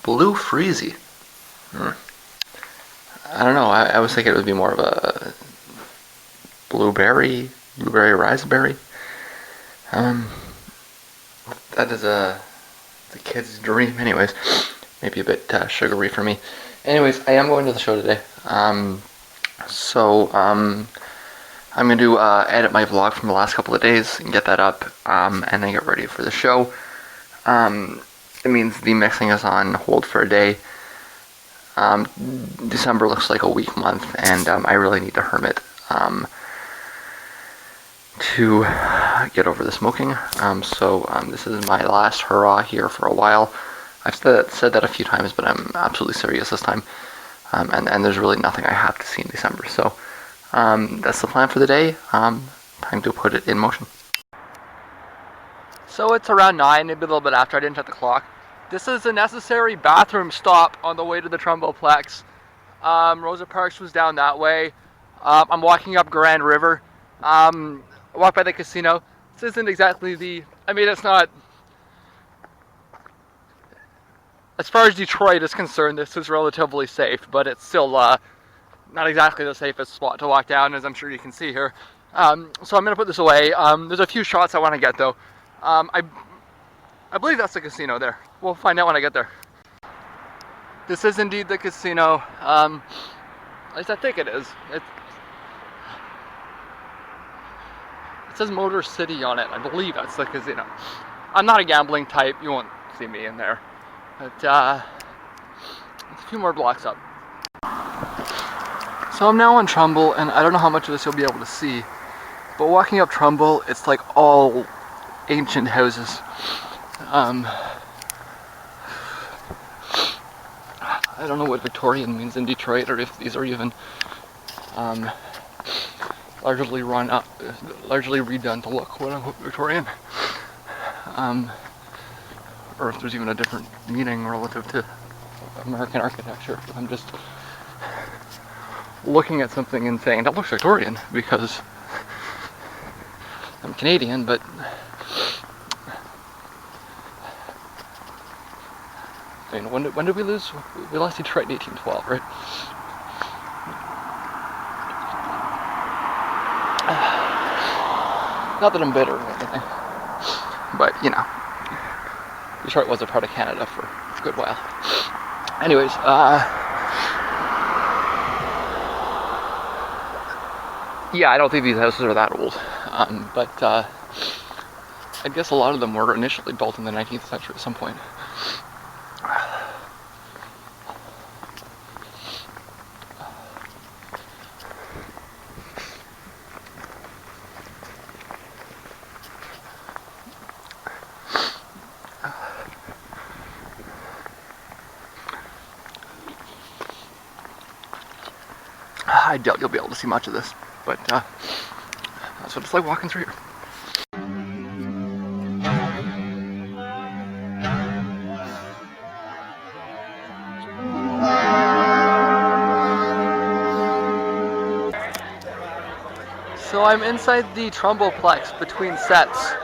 Blue Freezy. I don't know. I was thinking it would be more of a blueberry raspberry. Um, that is the kid's dream. Anyways, maybe a bit sugary for me. Anyways, I am going to the show today. I'm going to edit my vlog from the last couple of days and get that up, and then get ready for the show. It means the mixing is on hold for a day. December looks like a weak month, and I really need to hermit to get over the smoking. This is my last hurrah here for a while. I've said that a few times, but I'm absolutely serious this time. And there's really nothing I have to see in December. So that's the plan for the day. Time to put it in motion. So it's around 9, maybe a little bit after. I didn't check the clock. This is a necessary bathroom stop on the way to the Trumboplex. Rosa Parks was down that way. I'm walking up Grand River. I walk by the casino. This isn't exactly it's not... As far as Detroit is concerned, this is relatively safe, but it's still not exactly the safest spot to walk down, as I'm sure you can see here. So I'm going to put this away. There's a few shots I want to get, though. I believe that's the casino there. We'll find out when I get there. This is indeed the casino. At least I think it is. It says Motor City on it. I believe that's the casino. I'm not a gambling type. You won't see me in there. But it's a few more blocks up. So I'm now on Trumbull, and I don't know how much of this you'll be able to see, but walking up Trumbull, it's like all ancient houses. I don't know what Victorian means in Detroit, or if these are even largely redone to look quote-unquote Victorian, or if there's even a different meaning relative to American architecture. I'm just looking at something and saying that looks Victorian because I'm Canadian, but I mean, when did we lose? We lost Detroit in 1812, right? Not that I'm bitter or anything, but you know, Detroit was a part of Canada for a good while. Anyways, yeah, I don't think these houses are that old, but I guess a lot of them were initially built in the 19th century at some point. I doubt you'll be able to see much of this, but that's what it's like walking through here. So I'm inside the Trumboplex between sets.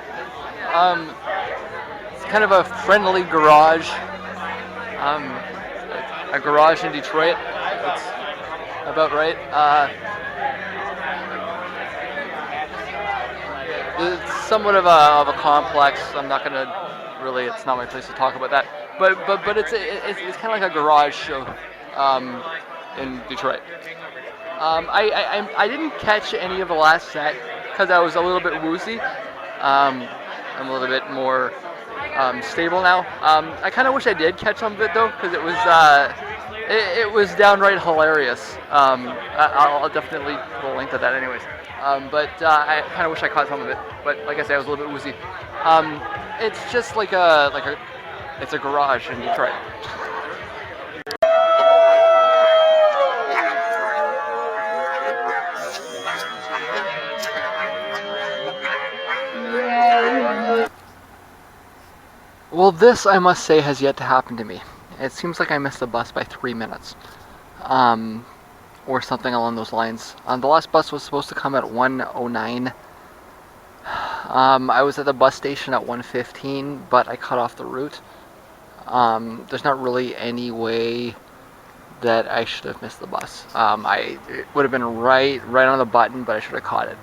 It's kind of a friendly garage. A garage in Detroit. That's about right. It's somewhat of a complex. I'm not gonna really. It's not my place to talk about that. But it's kind of like a garage show in Detroit. I didn't catch any of the last set because I was a little bit woozy. I'm a little bit more stable now. I kind of wish I did catch some of it though, because it was downright hilarious. I'll definitely put a link to that anyways. But I kind of wish I caught some of it. But like I said, I was a little bit woozy. It's just it's a garage in Detroit. Well, this, I must say, has yet to happen to me. It seems like I missed the bus by 3 minutes. Or something along those lines. The last bus was supposed to come at 1:09. I was at the bus station at 1:15, but I cut off the route. There's not really any way that I should have missed the bus. It would have been right on the button, but I should have caught it.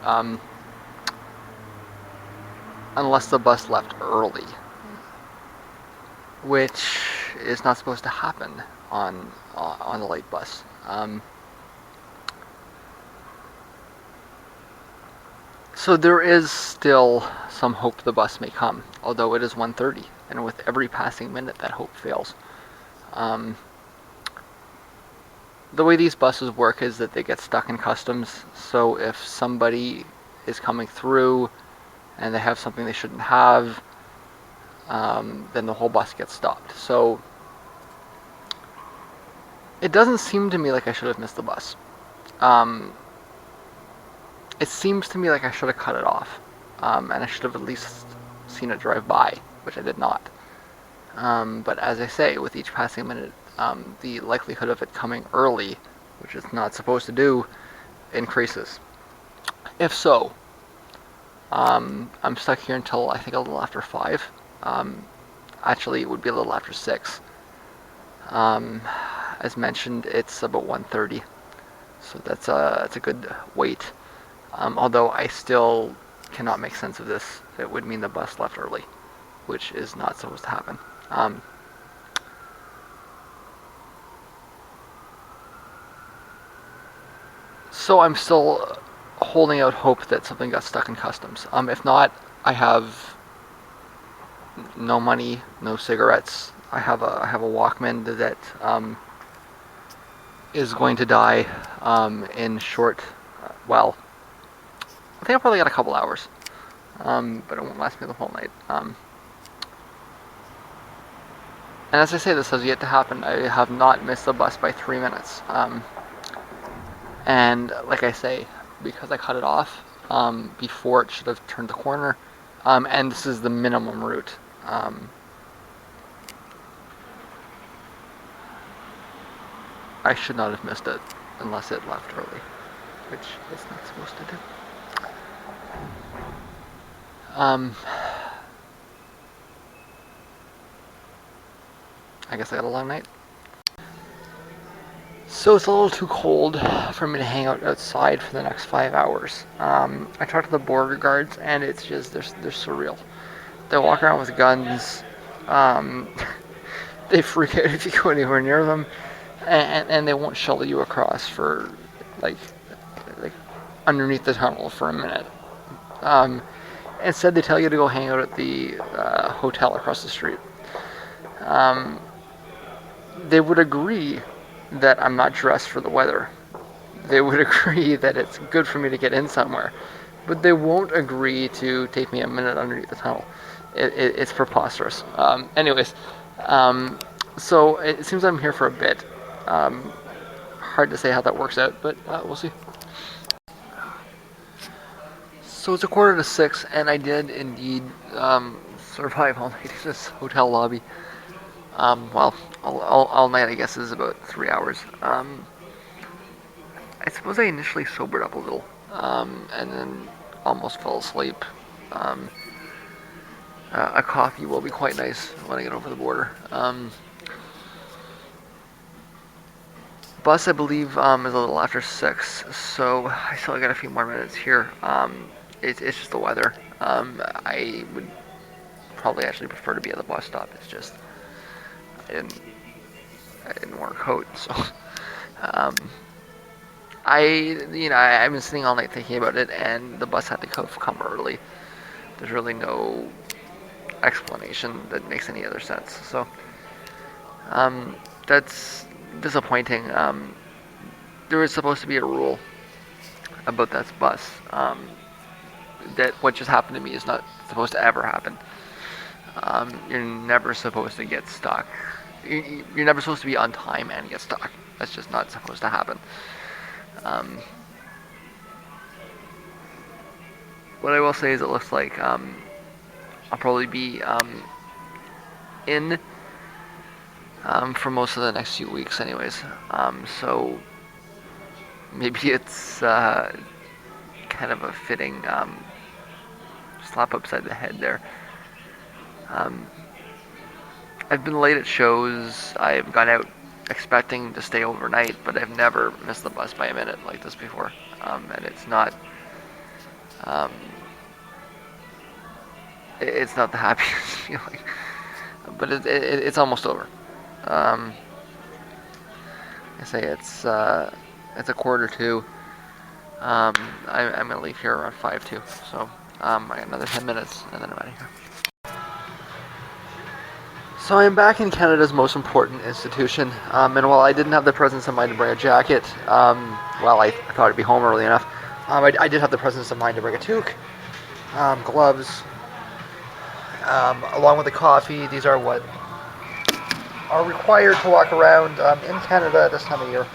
Unless the bus left early, which is not supposed to happen on the late bus. So there is still some hope the bus may come, although it is 1:30, and with every passing minute that hope fails. The way these buses work is that they get stuck in customs, so if somebody is coming through and they have something they shouldn't have, then the whole bus gets stopped. So it doesn't seem to me like I should have missed the bus. It seems to me like I should have cut it off, and I should have at least seen it drive by, which I did not. But as I say, with each passing minute, the likelihood of it coming early, which it's not supposed to do, increases. If so, I'm stuck here until I think a little after 5. Actually, it would be a little after 6. As mentioned, it's about 1:30, so that's a good wait. Although I still cannot make sense of this. It would mean the bus left early, which is not supposed to happen. So I'm still holding out hope that something got stuck in customs. If not, I have no money, no cigarettes. I have a Walkman that is going to die in short. Well, I think I probably got a couple hours, but it won't last me the whole night. And as I say, this has yet to happen. I have not missed the bus by 3 minutes. And like I say, because I cut it off before it should have turned the corner, and this is the minimum route. I should not have missed it unless it left early, which it's not supposed to do. I guess I got a long night. So it's a little too cold for me to hang out outside for the next 5 hours. I talked to the border guards, and it's just they're surreal. They walk around with guns. They freak out if you go anywhere near them, and they won't shuttle you across for like underneath the tunnel for a minute. Instead, they tell you to go hang out at the hotel across the street. They would agree that I'm not dressed for the weather. They would agree that it's good for me to get in somewhere, but they won't agree to take me a minute underneath the tunnel. It's preposterous. Anyways, so it seems I'm here for a bit. Hard to say how that works out, but we'll see. So it's 5:45, and I did indeed survive all night in this hotel lobby. Well, all night I guess is about 3 hours. I suppose I initially sobered up a little, and then almost fell asleep. A coffee will be quite nice when I get over the border. Bus, I believe, is a little after 6, so I still got a few more minutes here. It's just the weather. I would probably actually prefer to be at the bus stop. It's just I didn't wear a coat, so I've been sitting all night thinking about it, and the bus had to come early. There's really no explanation that makes any other sense. So that's disappointing. There was supposed to be a rule about that bus that what just happened to me is not supposed to ever happen. You're never supposed to get stuck. You're never supposed to be on time and get stuck. That's just not supposed to happen. What I will say is it looks like I'll probably be in for most of the next few weeks anyways. So maybe it's kind of a fitting slap upside the head there. I've been late at shows. I've gone out expecting to stay overnight, but I've never missed the bus by a minute like this before. And it's not, um, it's not the happiest feeling, but it's almost over. Um, I say it's a 1:45. I'm gonna leave here around 5:02. So I got another 10 minutes, and then I'm out of here. So I'm back in Canada's most important institution, and while I didn't have the presence of mind to bring a jacket, well, I thought I'd be home early enough. I did have the presence of mind to bring a toque, gloves, along with the coffee. These are what are required to walk around in Canada at this time of year.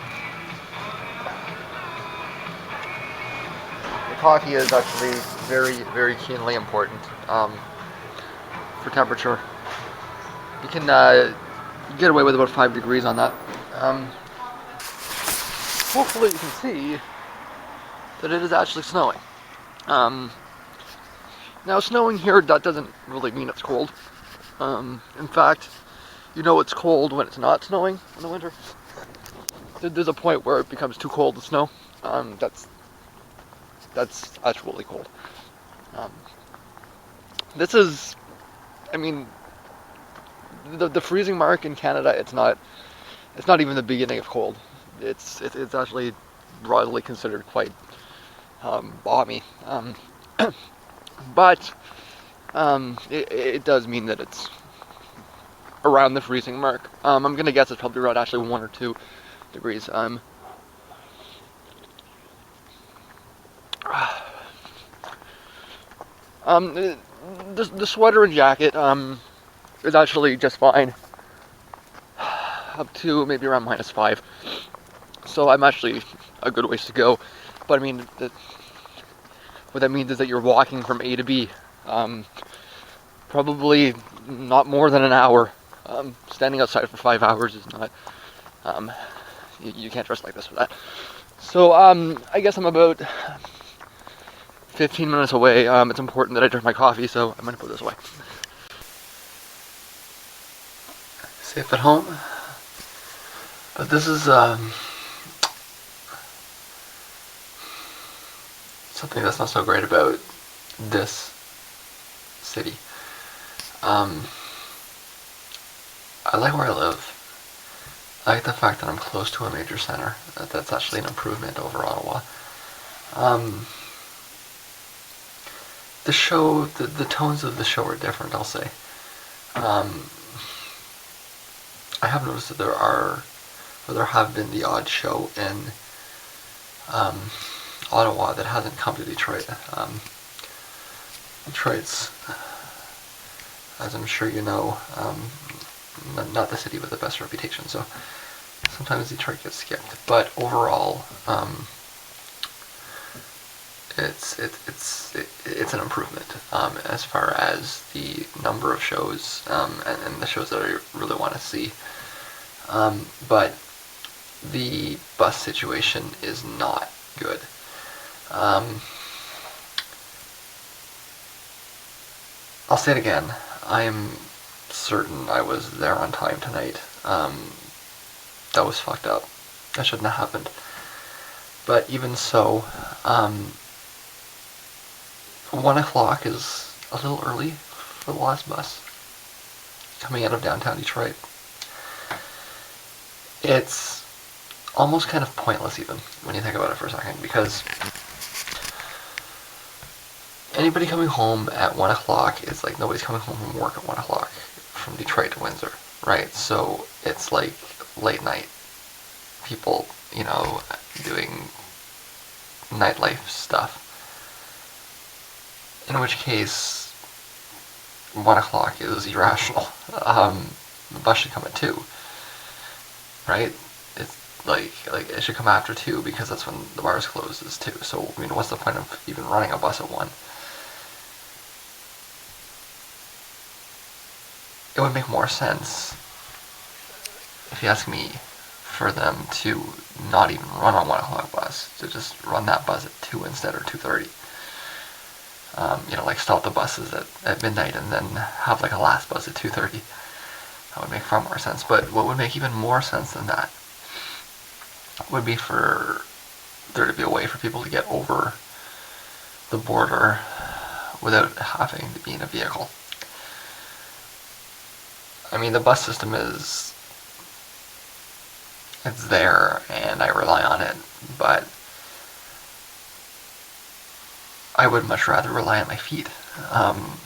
The coffee is actually very, very keenly important for temperature. You can get away with about 5 degrees on that. Hopefully you can see that it is actually snowing. Now snowing here, that doesn't really mean it's cold. In fact, you know it's cold when it's not snowing in the winter. There's a point where it becomes too cold to snow. That's actually cold. This is, I mean, the freezing mark in Canada. It's not even the beginning of cold. It's actually broadly considered quite balmy. But it does mean that it's around the freezing mark. I'm gonna guess it's probably around actually 1 or 2 degrees. The sweater and jacket is actually just fine, up to maybe around -5. So I'm actually a good ways to go. But I mean, what that means is that you're walking from A to B, probably not more than an hour. Standing outside for 5 hours is not, you can't dress like this for that. So I guess I'm about 15 minutes away. It's important that I drink my coffee, so I'm gonna put this away. Safe at home, but this is something that's not so great about this city. I like where I live. I like the fact that I'm close to a major center. That's actually an improvement over Ottawa. The show, the tones of the show are different, I'll say. I have noticed that there have been the odd show in Ottawa that hasn't come to Detroit. Detroit's, as I'm sure you know, not the city with the best reputation, so sometimes Detroit gets skipped. But overall, it's an improvement as far as the number of shows and the shows that I really want to see. But the bus situation is not good. I'll say it again. I am certain I was there on time tonight. That was fucked up. That shouldn't have happened. But even so, 1 o'clock is a little early for the last bus coming out of downtown Detroit. It's almost kind of pointless even when you think about it for a second, because anybody coming home at 1 o'clock is like nobody's coming home from work at 1 o'clock from Detroit to Windsor, right? So it's like late night people, you know, doing nightlife stuff. In which case, 1 o'clock is irrational. The bus should come at 2, right? It's like it should come after 2 because that's when the bars closes too. So I mean, what's the point of even running a bus at 1? It would make more sense, if you ask me, for them to not even run a 1 o'clock bus, to just run that bus at 2 instead, or 2:30. You know, like stop the buses at midnight and then have like a last bus at 2:30. That would make far more sense. But what would make even more sense than that would be for there to be a way for people to get over the border without having to be in a vehicle. I mean, the bus system it's there, and I rely on it, but I would much rather rely on my feet. Um,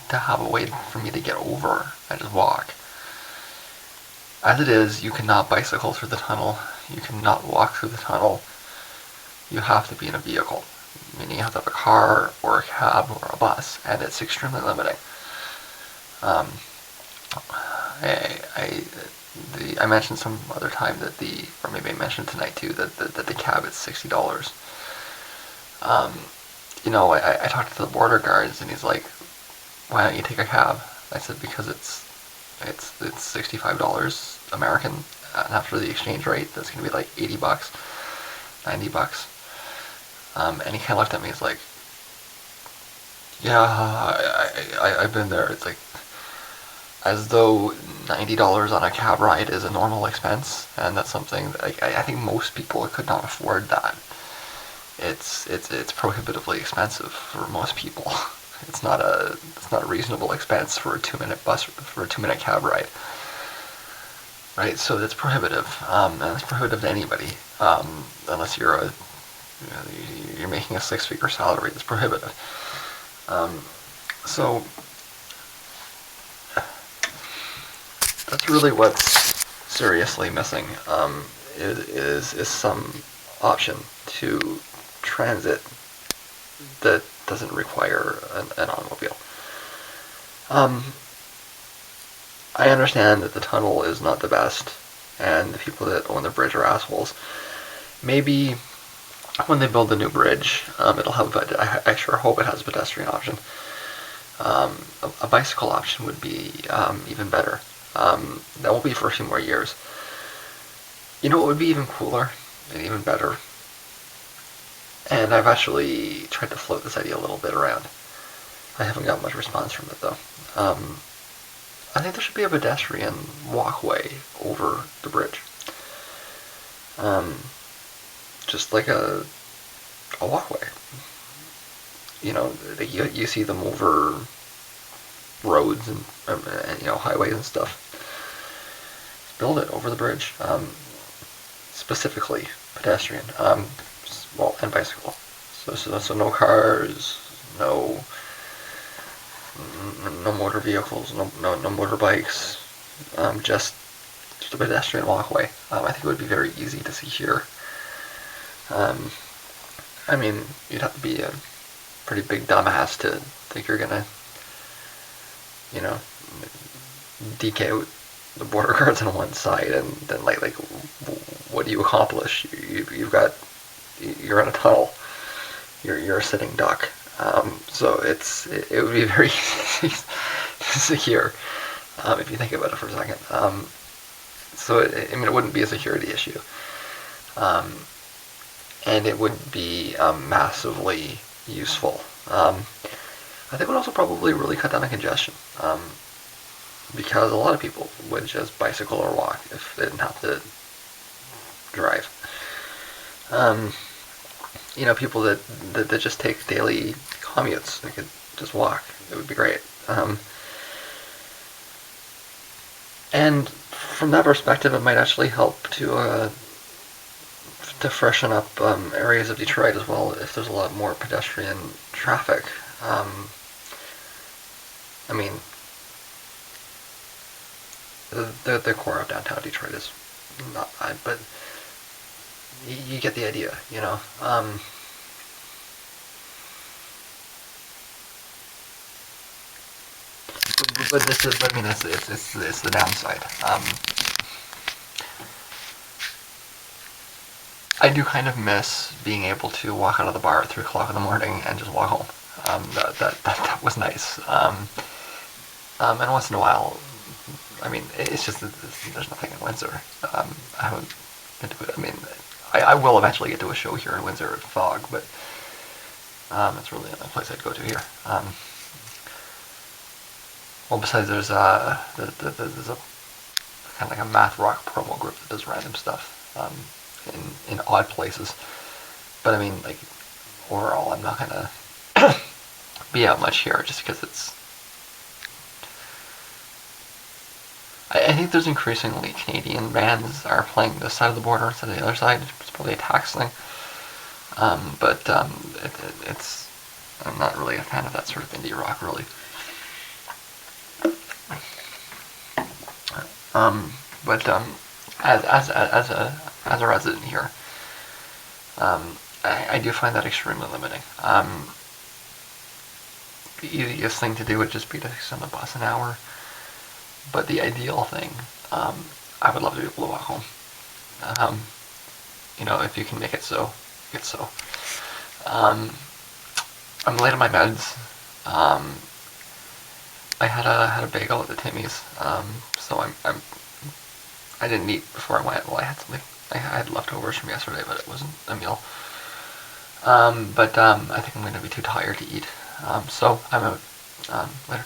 to have a way for me to get over and just walk. As it is, you cannot bicycle through the tunnel. You cannot walk through the tunnel. You have to be in a vehicle, meaning you have to have a car or a cab or a bus, and it's extremely limiting. Um, I mentioned some other time that or maybe I mentioned tonight too, that the cab is $60. I talked to the border guards, and he's like, "Why don't you take a cab?" I said, "Because it's $65 American, and after the exchange rate, that's gonna be like $80, $90." And he kind of looked at me. He's like, "Yeah, I've been there." It's like as though $90 on a cab ride is a normal expense, and that's something that I think most people could not afford that. It's prohibitively expensive for most people. It's not a reasonable expense for a 2-minute cab ride, right? So it's prohibitive, and it's prohibitive to anybody, unless you're making a 6-figure salary. It's prohibitive. So that's really what's seriously missing. Is some option to transit that doesn't require an automobile. I understand that the tunnel is not the best, and the people that own the bridge are assholes. Maybe when they build the new bridge, it'll have. I sure hope it has a pedestrian option. A bicycle option would be even better. That won't be for a few more years. You know what would be even cooler and even better? And I've actually tried to float this idea a little bit around. I haven't got much response from it though. I think there should be a pedestrian walkway over the bridge. Just like a walkway. You see them over roads and highways and stuff. Build it over the bridge. Specifically pedestrian. And bicycle. So no cars, no motor vehicles, no motorbikes, just a pedestrian walkway. I think it would be very easy to see here. I mean, you'd have to be a pretty big dumbass to think you're gonna, deke out the border guards on one side, and then like what do you accomplish? You're in a tunnel. You're a sitting duck. So it would be very secure if you think about it for a second. So it wouldn't be a security issue, and it would be massively useful. I think it would also probably really cut down on congestion, because a lot of people would just bicycle or walk if they didn't have to drive. People that just take daily commutes, they could just walk. It would be great. And from that perspective, it might actually help to freshen up areas of Detroit as well if there's a lot more pedestrian traffic. The core of downtown Detroit is not bad, but you get the idea, But it's the downside. I do kind of miss being able to walk out of the bar at 3 o'clock in the morning and just walk home. That was nice. And once in a while, it's just that there's nothing in Windsor. I haven't been to it. I will eventually get to a show here in Windsor at Fog, but it's really the only place I'd go to here. Well, besides there's there's a kind of like a math rock promo group that does random stuff in odd places. But I mean, like overall, I'm not gonna be out much here just because it's. I think there's increasingly Canadian bands are playing this side of the border instead of the other side. It's probably a tax thing. But it's. I'm not really a fan of that sort of indie rock, really. But as a resident here, I do find that extremely limiting. The easiest thing to do would just be to extend the bus an hour. But the ideal thing, I would love to be able to walk home. Um, if you can make it so, it's so. Um, I'm late on my meds. I had a bagel at the Timmy's, so I didn't eat before I went. Well, I had something. I had leftovers from yesterday, but it wasn't a meal. But I think I'm going to be too tired to eat. So I'm out. Later.